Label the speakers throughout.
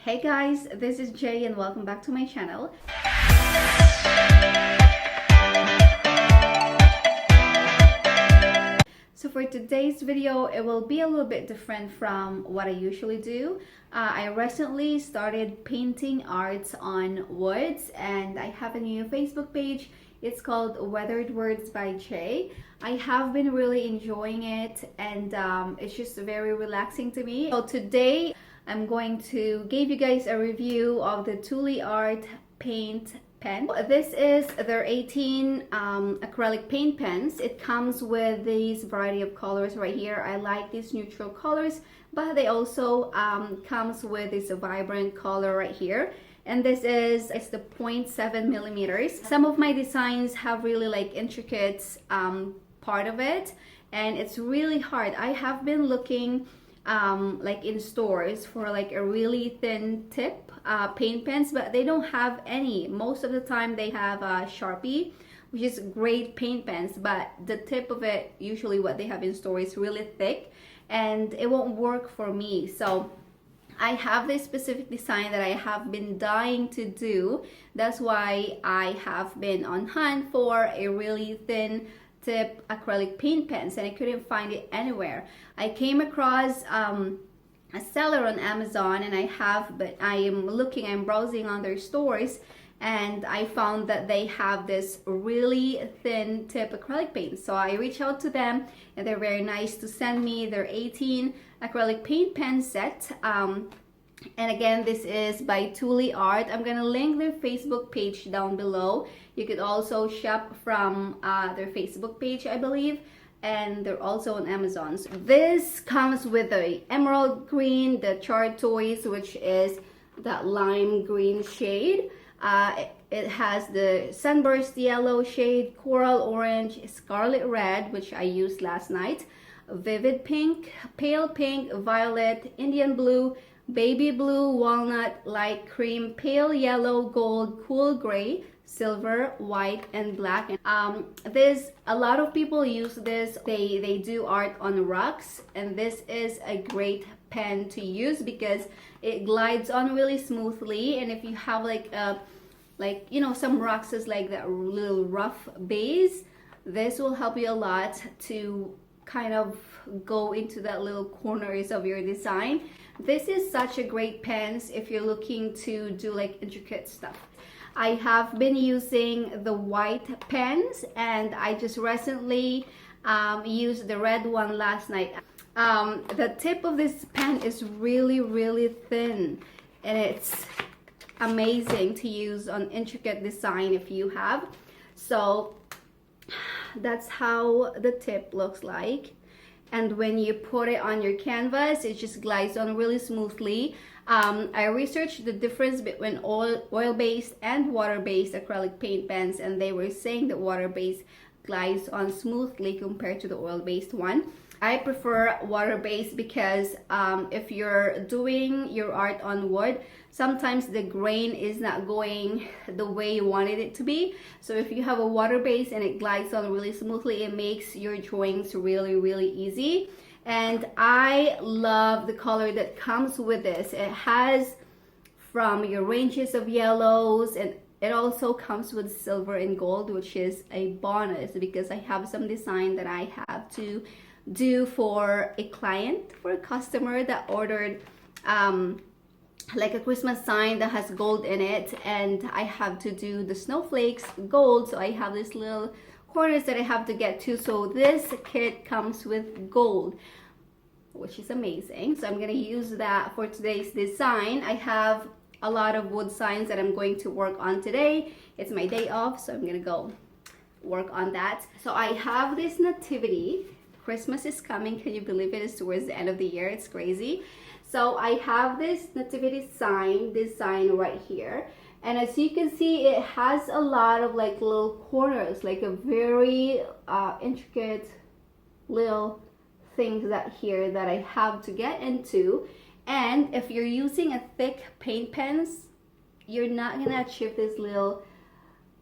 Speaker 1: Hey guys, this is Jay and welcome back to my channel. So for today's video, it will be a little bit different from what I usually do. I recently started painting arts on woods and I have a new Facebook page. It's called Weathered Words by Jay. I have been really enjoying it and it's just very relaxing to me. So today I'm going to give you guys a review of the Tooli-Art paint pen. This is their 18 acrylic paint pens. It comes with these variety of colors right here. I like these neutral colors, but they also comes with this vibrant color right here. And this is the 0.7 millimeters. Some of my designs have really like intricate part of it, and it's really hard. I have been looking like in stores for like a really thin tip paint pens, but they don't have any. Most of the time they have Sharpie, which is great paint pens, but the tip of it, usually what they have in store, is really thick and it won't work for me. So I have this specific design that I have been dying to do. That's why I have been on hunt for a really thin tip acrylic paint pens and I couldn't find it anywhere. I came across a seller on Amazon and I'm browsing on their stores and I found that they have this really thin tip acrylic paint. So I reached out to them and they're very nice to send me their 18 acrylic paint pen set. And again, this is by Tooli-Art. I'm gonna link their Facebook page down below. You could also shop from their Facebook page, I believe, and they're also on Amazon. So this comes with the emerald green, the chartreuse, which is that lime green shade. It has the sunburst yellow shade, coral orange, scarlet red, which I used last night, vivid pink, pale pink, violet, Indian blue, baby blue, walnut, light cream, pale yellow, gold, cool gray, silver, white, and black. This, a lot of people use this. They do art on rocks, and this is a great pen to use because it glides on really smoothly. And if you have some rocks is like that little rough base, this will help you a lot to kind of go into that little corners of your design. This is such a great pen if you're looking to do like intricate stuff. I have been using the white pens and I just recently used the red one last night. The tip of this pen is really thin and it's amazing to use on intricate design if you have. So that's how the tip looks like. And when you put it on your canvas, it just glides on really smoothly. I researched the difference between oil-based and water-based acrylic paint pens, and they were saying that water-based glides on smoothly compared to the oil-based one. I prefer water-based because if you're doing your art on wood, sometimes the grain is not going the way you wanted it to be. So if you have a water-based and it glides on really smoothly, it makes your drawings really easy. And I love the color that comes with this. It has from your ranges of yellows, and it also comes with silver and gold, which is a bonus because I have some design that I have to do for a client, for a customer that ordered like a Christmas sign that has gold in it, and I have to do the snowflakes gold, so I have these little corners that I have to get to. So this kit comes with gold, which is amazing. So I'm gonna use that for today's design. I have a lot of wood signs that I'm going to work on today. It's my day off, so I'm gonna go work on that. So I have this nativity. Christmas is coming. Can you believe it? It's towards the end of the year. It's crazy. So I have this nativity sign design right here. And as you can see, it has a lot of like little corners, like a very intricate little things that here that I have to get into. And if you're using a thick paint pens, you're not gonna achieve this little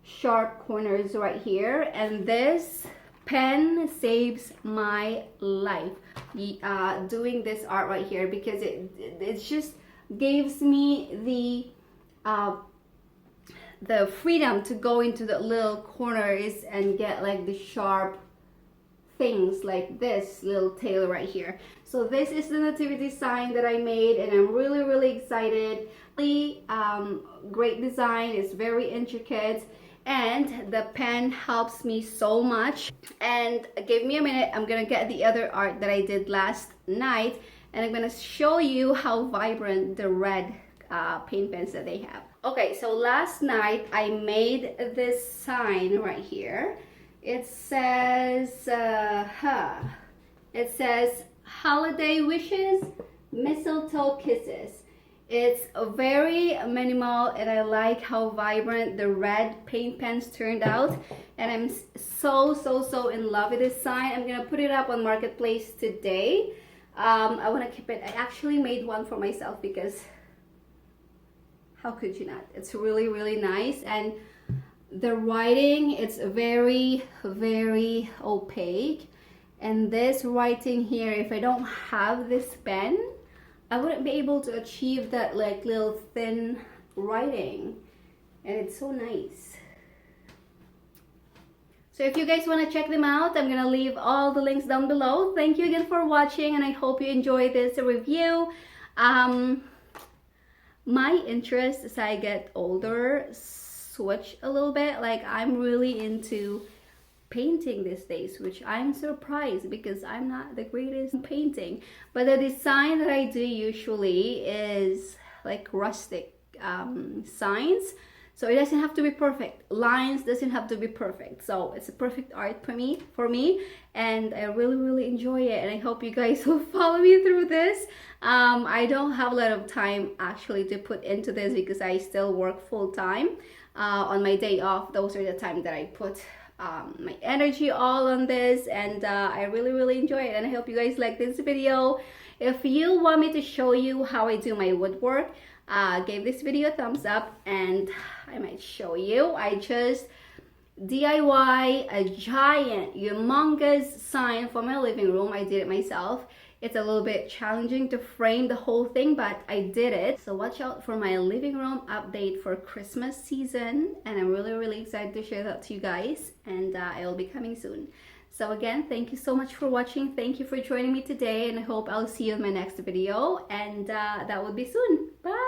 Speaker 1: sharp corners right here. And this pen saves my life doing this art right here because it's just gives me the freedom to go into the little corners and get like the sharp things like this little tail right here. So this is the nativity sign that I made, and I'm really excited. Great design. It's very intricate, and the pen helps me so much. And give me a minute, I'm gonna get the other art that I did last night, and I'm gonna show you how vibrant the red paint pens that they have. Okay, so last night I made this sign right here. It says holiday wishes, mistletoe kisses. It's very minimal, and I like how vibrant the red paint pens turned out, and I'm so in love with this sign. I'm gonna put it up on Marketplace today. I want to keep it. I actually made one for myself because how could you not? It's really nice, and the writing, it's very opaque. And this writing here, if I don't have this pen, I wouldn't be able to achieve that like little thin writing, and it's so nice. So if you guys want to check them out, I'm gonna leave all the links down below. Thank you again for watching, and I hope you enjoyed this review. My interest as I get older switch a little bit. Like, I'm really into painting these days, which I'm surprised because I'm not the greatest in painting. But the design that I do usually is like rustic signs, so it doesn't have to be perfect. Lines doesn't have to be perfect, so it's a perfect art for me, and I really enjoy it, and I hope you guys will follow me through this. I don't have a lot of time actually to put into this because I still work full-time. On my day off, those are the times that I put my energy all on this, and I really enjoy it, and I hope you guys like this video. If you want me to show you how I do my woodwork, give this video a thumbs up and I might show you. I just DIY a giant humongous sign for my living room. I did it myself. It's a little bit challenging to frame the whole thing, but I did it. So watch out for my living room update for Christmas season, and I'm really excited to share that to you guys, and it will be coming soon. So again, thank you so much for watching. Thank you for joining me today, and I hope I'll see you in my next video, and that will be soon. Bye!